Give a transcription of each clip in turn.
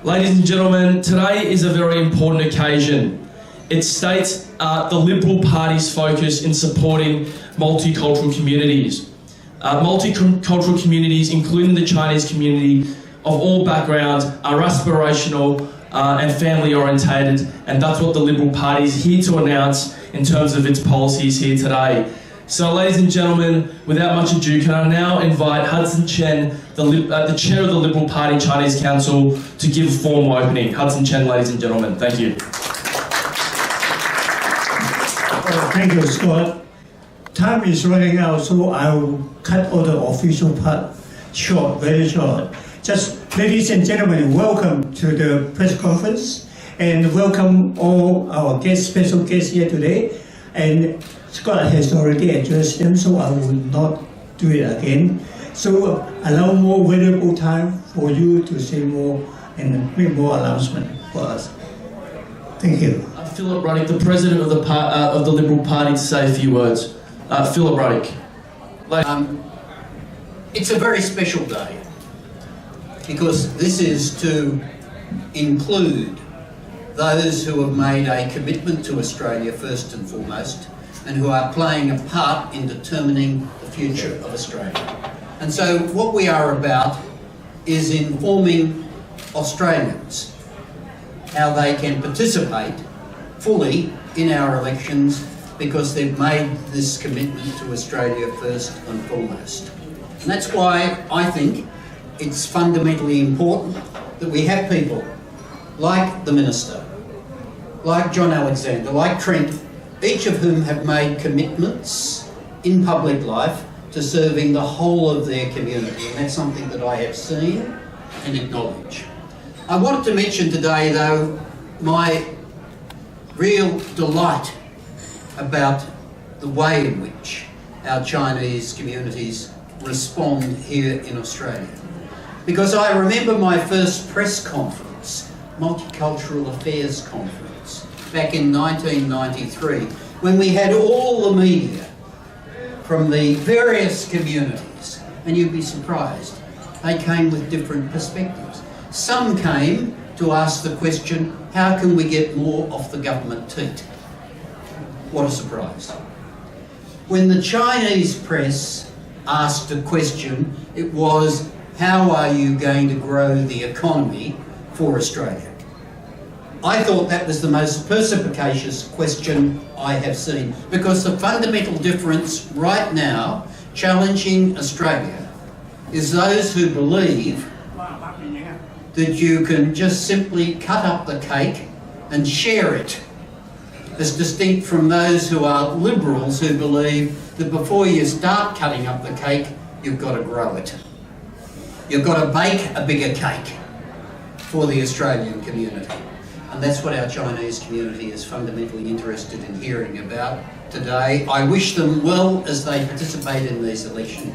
Ladies and gentlemen, today is a very important occasion. It states the Liberal Party's focus in supporting multicultural communities. Multicultural communities, including the Chinese community, of all backgrounds, are aspirational and family orientated, and that's what the Liberal Party is here to announce in terms of its policies here today. So, ladies and gentlemen, without much ado, can I now invite Hudson Chen, the chair of the Liberal Party Chinese Council, to give a formal opening. Hudson Chen, ladies and gentlemen, thank you. Thank you, Scott. Time is running out, so I will cut all the official part short, very short. Just, ladies and gentlemen, welcome to the press conference, and welcome all our guests, special guests here today. And Scott has already addressed them, so I will not do it again. So allow more valuable time for you to say more and make more announcement for us. Thank you. Philip Ruddock, the president of the Liberal Party, to say a few words. Philip Ruddock. It's a very special day because this is to include those who have made a commitment to Australia first and foremost, and who are playing a part in determining the future of Australia. And so what we are about is informing Australians how they can participate fully in our elections because they've made this commitment to Australia first and foremost. And that's why I think it's fundamentally important that we have people like the Minister, like John Alexander, like Trent, each of whom have made commitments in public life to serving the whole of their community, and that's something that I have seen and acknowledge. I wanted to mention today, though, my real delight about the way in which our Chinese communities respond here in Australia. Because I remember my first press conference, Multicultural Affairs Conference, back in 1993, when we had all the media from the various communities, and you'd be surprised, they came with different perspectives. Some came to ask the question, how can we get more off the government teat? What a surprise. When the Chinese press asked a question, it was, how are you going to grow the economy for Australia? I thought that was the most perspicacious question I have seen, because the fundamental difference right now, challenging Australia, is those who believe that you can just simply cut up the cake and share it, as distinct from those who are liberals who believe that before you start cutting up the cake, you've got to grow it. You've got to bake a bigger cake for the Australian community. And that's what our Chinese community is fundamentally interested in hearing about today. I wish them well as they participate in these elections,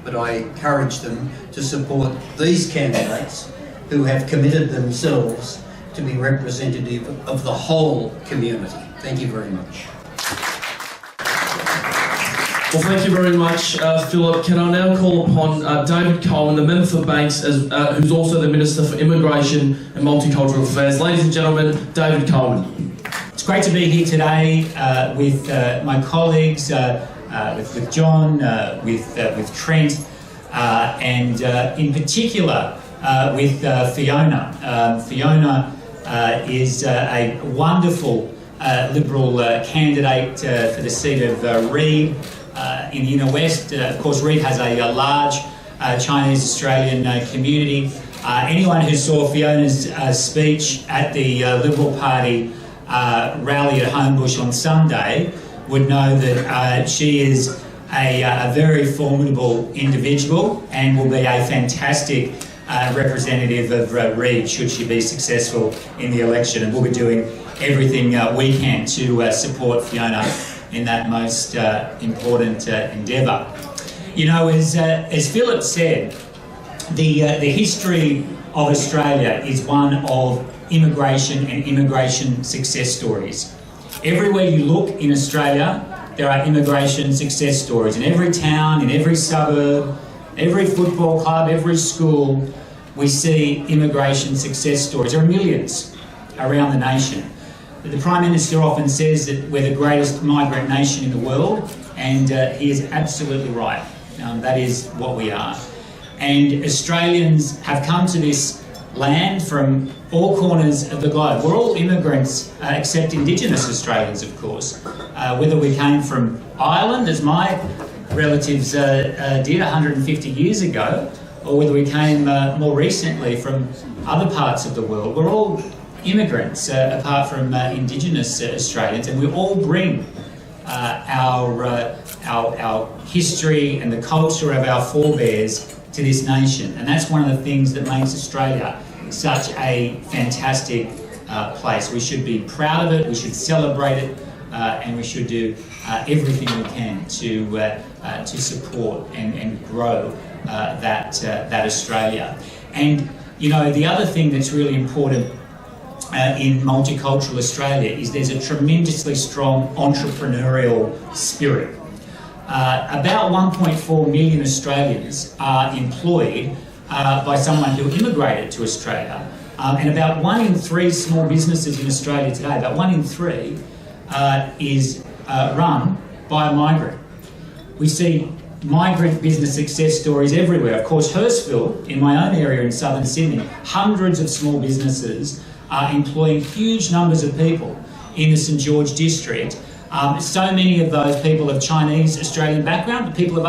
but I encourage them to support these candidates who have committed themselves to be representative of the whole community. Thank you very much. Well, thank you very much, Philip. Can I now call upon David Coleman, the Member for Banks, who's also the Minister for Immigration and Multicultural Affairs. Ladies and gentlemen, David Coleman. It's great to be here today with my colleagues, with John, with Trent, and in particular with Fiona. Fiona is a wonderful Liberal candidate for the seat of Reid in the Inner West. Of course, Reid has a large Chinese-Australian community. Anyone who saw Fiona's speech at the Liberal Party rally at Homebush on Sunday would know that she is a very formidable individual and will be a fantastic representative of Reid should she be successful in the election, and we'll be doing everything we can to support Fiona in that most important endeavour. You know, as Philip said, the history of Australia is one of immigration and immigration success stories. Everywhere you look in Australia, there are immigration success stories. In every town, in every suburb, every football club, every school, we see immigration success stories. There are millions around the nation. The Prime Minister often says that we're the greatest migrant nation in the world, and he is absolutely right. That is what we are. And Australians have come to this land from all corners of the globe. We're all immigrants, except Indigenous Australians, of course. Whether we came from Ireland, as my relatives did 150 years ago, or whether we came more recently from other parts of the world, we're all immigrants, apart from Indigenous Australians, and we all bring our history and the culture of our forebears to this nation. And that's one of the things that makes Australia such a fantastic place. We should be proud of it, we should celebrate it, and we should do everything we can to support and grow that Australia. And you know, the other thing that's really important in multicultural Australia is there's a tremendously strong entrepreneurial spirit. About 1.4 million Australians are employed by someone who immigrated to Australia, and about 1 in 3 small businesses in Australia today, about 1 in 3 is run by a migrant. We see migrant business success stories everywhere. Of course, Hurstville, in my own area in southern Sydney, hundreds of small businesses are employing huge numbers of people in the St George district. So many of those people of Chinese Australian background, but people of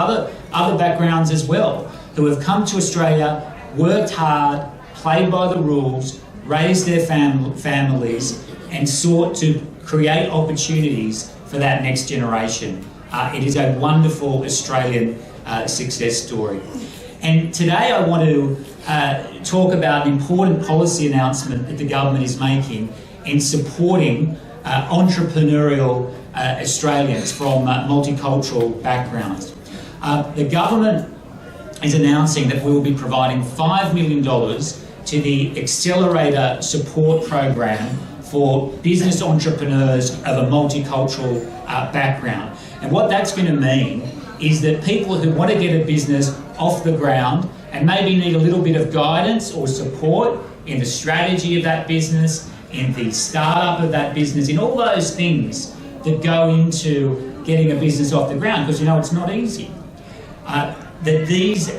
other backgrounds as well, who have come to Australia, worked hard, played by the rules, raised their families, and sought to create opportunities for that next generation. It is a wonderful Australian success story. And today I want to talk about an important policy announcement that the government is making in supporting entrepreneurial Australians from multicultural backgrounds. The government is announcing that we will be providing $5 million to the Accelerator Support Program for business entrepreneurs of a multicultural background. And what that's going to mean is that people who want to get a business off the ground and maybe need a little bit of guidance or support in the strategy of that business, in the startup of that business, in all those things that go into getting a business off the ground, because you know it's not easy. That these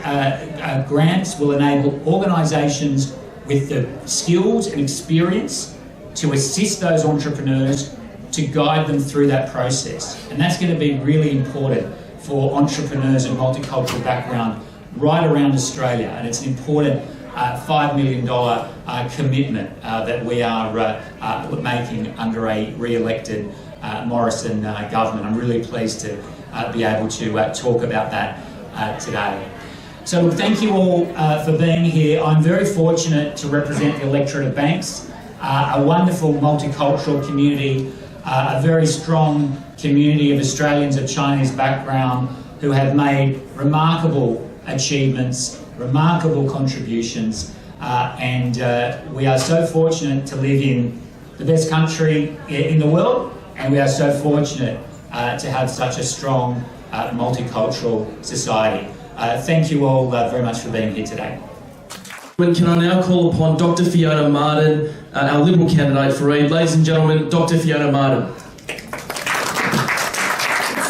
grants will enable organisations with the skills and experience to assist those entrepreneurs, to guide them through that process. And that's going to be really important for entrepreneurs and multicultural background right around Australia. And it's an important $5 million commitment that we are making under a re-elected Morrison government. I'm really pleased to be able to talk about that today. So thank you all for being here. I'm very fortunate to represent the electorate of Banks, a wonderful multicultural community, a very strong community of Australians of Chinese background who have made remarkable achievements, remarkable contributions, and we are so fortunate to live in the best country in the world, and we are so fortunate to have such a strong multicultural society. Thank you all very much for being here today. Can I now call upon Dr. Fiona Martin, our Liberal candidate for Reid. Ladies and gentlemen, Dr. Fiona Martin.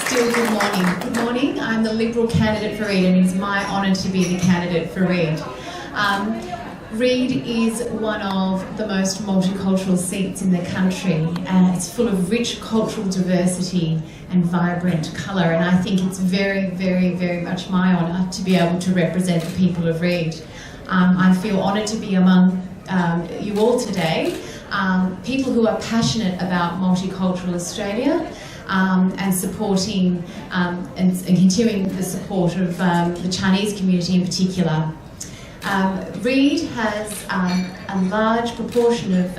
Still good morning. Good morning. I'm the Liberal candidate for Reid, and it's my honour to be the candidate for Reid. Reid is one of the most multicultural seats in the country. It's full of rich cultural diversity and vibrant colour, and I think it's very, very, very much my honour to be able to represent the people of Reid. I feel honoured to be among you all today, people who are passionate about multicultural Australia and supporting and continuing the support of the Chinese community in particular. Reid has a large proportion of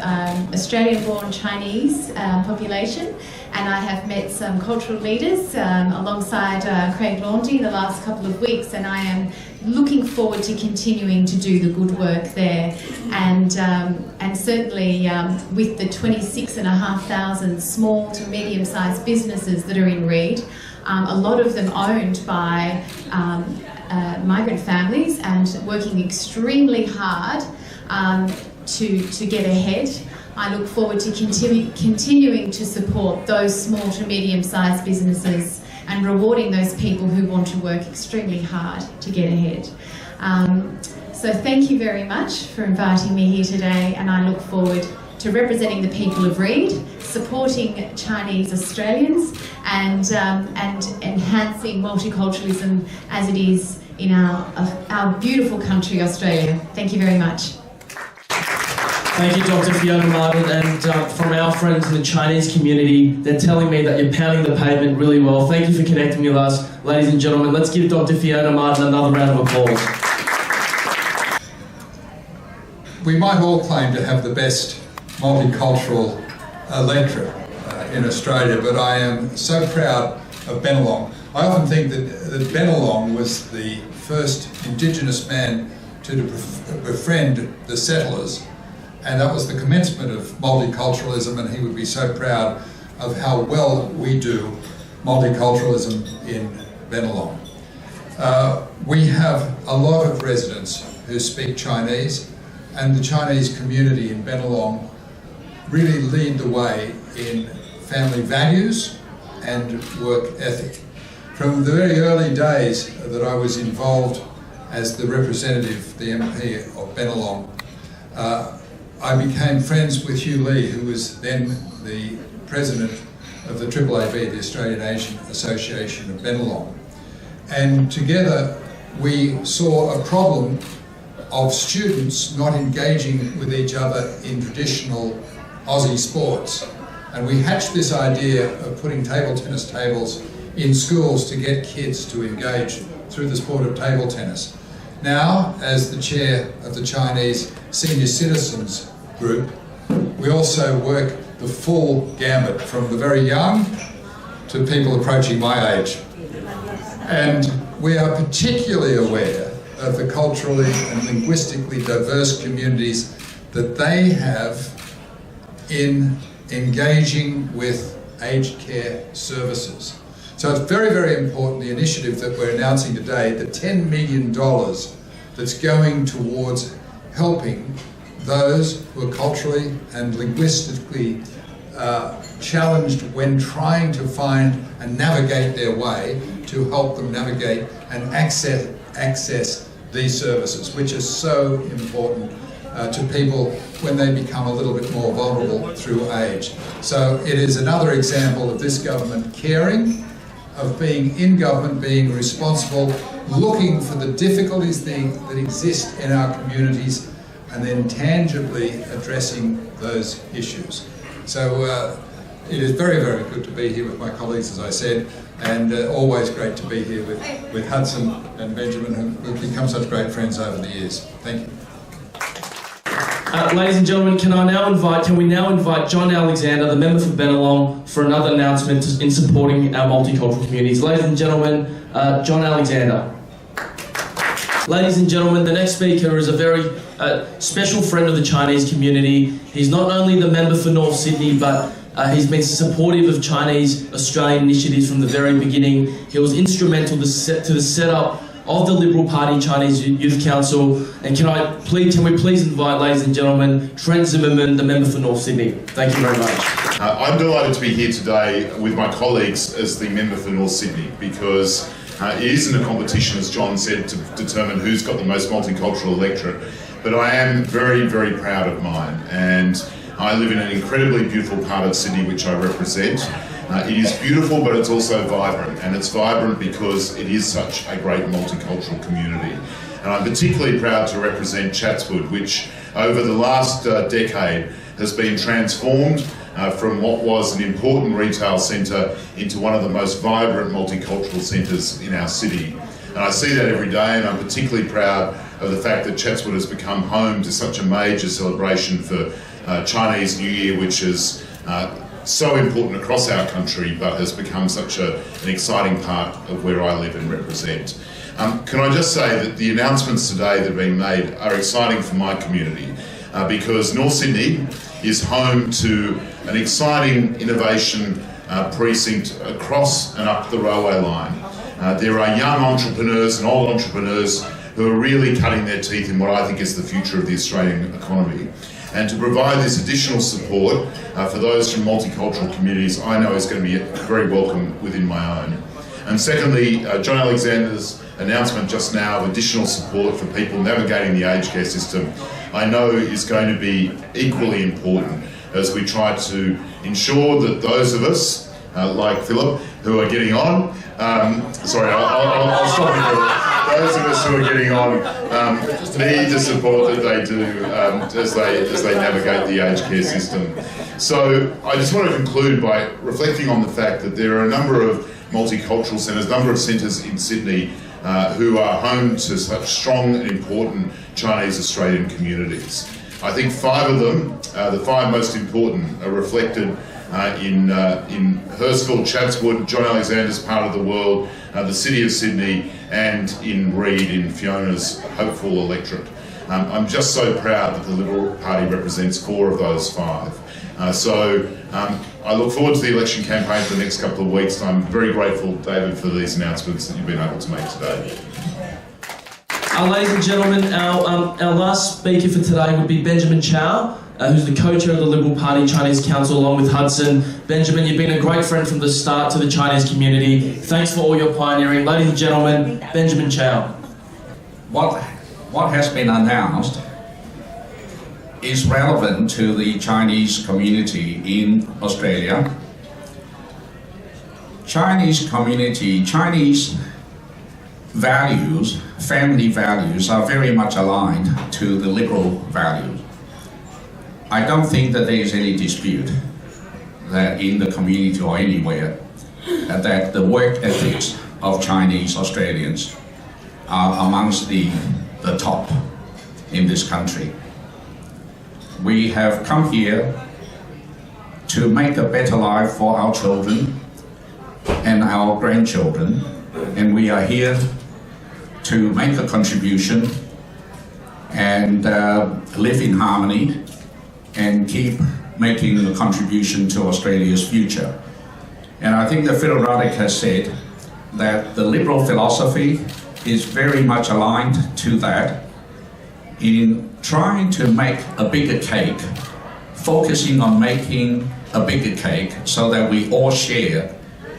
Australian-born Chinese population, and I have met some cultural leaders alongside Craig Laundy in the last couple of weeks, and I am looking forward to continuing to do the good work there, and certainly with the 26,500 small to medium-sized businesses that are in Reid, a lot of them owned by migrant families and working extremely hard to get ahead. I look forward to continuing to support those small to medium-sized businesses and rewarding those people who want to work extremely hard to get ahead. So thank you very much for inviting me here today, and I look forward to representing the people of Reid, supporting Chinese Australians and enhancing multiculturalism as it is in our beautiful country, Australia. Thank you very much. Thank you, Dr. Fiona Martin, and from our friends in the Chinese community, they're telling me that you're pounding the pavement really well. Thank you for connecting with us, ladies and gentlemen. Let's give Dr. Fiona Martin another round of applause. We might all claim to have the best multicultural electorate in Australia, but I am so proud of Bennelong. I often think that Bennelong was the first Indigenous man to befriend the settlers, and that was the commencement of multiculturalism, and he would be so proud of how well we do multiculturalism in Bennelong. We have a lot of residents who speak Chinese, and the Chinese community in Bennelong really lead the way in family values and work ethic. From the very early days that I was involved as the representative, the MP of Bennelong, I became friends with Hugh Lee, who was then the president of the AAAB, the Australian Asian Association of Bennelong. And together we saw a problem of students not engaging with each other in traditional Aussie sports. And we hatched this idea of putting table tennis tables in schools to get kids to engage through the sport of table tennis. Now, as the chair of the Chinese Senior Citizens Group, we also work the full gamut, from the very young to people approaching my age. And we are particularly aware of the culturally and linguistically diverse communities that they have in engaging with aged care services. So it's very, very important, the initiative that we're announcing today, the $10 million that's going towards helping those who are culturally and linguistically challenged when trying to find and navigate their way, to help them navigate and access these services, which is so important to people when they become a little bit more vulnerable through age. So it is another example of this government caring, of being in government, being responsible, looking for the difficulties that exist in our communities, and then tangibly addressing those issues. So it is very, very good to be here with my colleagues, as I said, and always great to be here with Hudson and Benjamin, who've become such great friends over the years. Thank you. Ladies and gentlemen, can we now invite John Alexander, the member for Bennelong, for another announcement in supporting our multicultural communities. Ladies and gentlemen, John Alexander. Ladies and gentlemen, the next speaker is a very special friend of the Chinese community. He's not only the member for North Sydney, but he's been supportive of Chinese Australian initiatives from the very beginning. He was instrumental to the setup of the Liberal Party Chinese Youth Council. And can we please invite, ladies and gentlemen, Trent Zimmerman, the member for North Sydney. Thank you very much. I'm delighted to be here today with my colleagues as the member for North Sydney, because it isn't a competition, as John said, to determine who's got the most multicultural electorate, but I am very, very proud of mine. And I live in an incredibly beautiful part of Sydney, which I represent. It is beautiful, but it's also vibrant, and it's vibrant because it is such a great multicultural community. And I'm particularly proud to represent Chatswood, which over the last decade has been transformed from what was an important retail centre into one of the most vibrant multicultural centres in our city. And I see that every day, and I'm particularly proud of the fact that Chatswood has become home to such a major celebration for Chinese New Year, which is so important across our country, but has become such an exciting part of where I live and represent. Can I just say that the announcements today that have been made are exciting for my community, because North Sydney is home to an exciting innovation precinct across and up the railway line. There are young entrepreneurs and old entrepreneurs who are really cutting their teeth in what I think is the future of the Australian economy. And to provide this additional support for those from multicultural communities, I know is going to be very welcome within my own. And secondly, John Alexander's announcement just now of additional support for people navigating the aged care system, I know is going to be equally important as we try to ensure that those of us, like Philip, who are getting on, sorry, I'll stop you, Philip. Those of us who are getting on need the support that they do as they navigate the aged care system. So I just want to conclude by reflecting on the fact that there are a number of multicultural centres, a number of centres in Sydney who are home to such strong and important Chinese Australian communities. I think 5 of them, the 5 most important, are reflected in Hurstville, Chatswood, John Alexander's part of the world, the City of Sydney, and in Reid, in Fiona's hopeful electorate. I'm just so proud that the Liberal Party represents 4 of those 5. I look forward to the election campaign for the next couple of weeks. I'm very grateful, David, for these announcements that you've been able to make today. Ladies and gentlemen, our last speaker for today would be Benjamin Chow, who's the co-chair of the Liberal Party Chinese Council along with Hudson. Benjamin, you've been a great friend from the start to the Chinese community. Thanks for all your pioneering. Ladies and gentlemen, Benjamin Chow. What has been announced is relevant to the Chinese community in Australia. Chinese community, Chinese values, family values are very much aligned to the Liberal values. I don't think that there is any dispute that in the community or anywhere that the work ethics of Chinese Australians are amongst the top in this country. We have come here to make a better life for our children and our grandchildren, and we are here to make a contribution and live in harmony and keep making a contribution to Australia's future. And I think that Phil Ruddock has said that the Liberal philosophy is very much aligned to that in trying to make a bigger cake, focusing on making a bigger cake so that we all share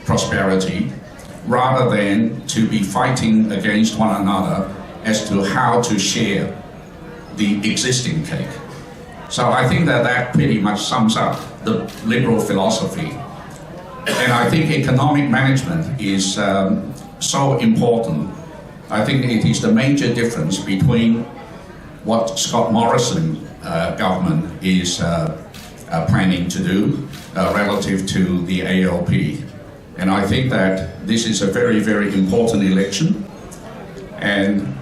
prosperity rather than to be fighting against one another as to how to share the existing cake. So I think that that pretty much sums up the Liberal philosophy. And I think economic management is so important. I think it is the major difference between what Scott Morrison government is planning to do relative to the ALP. And I think that this is a very, very important election. And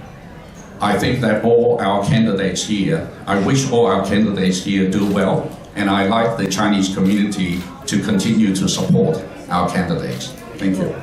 I think that all our candidates here, I wish all our candidates here do well. And I like the Chinese community to continue to support our candidates. Thank you.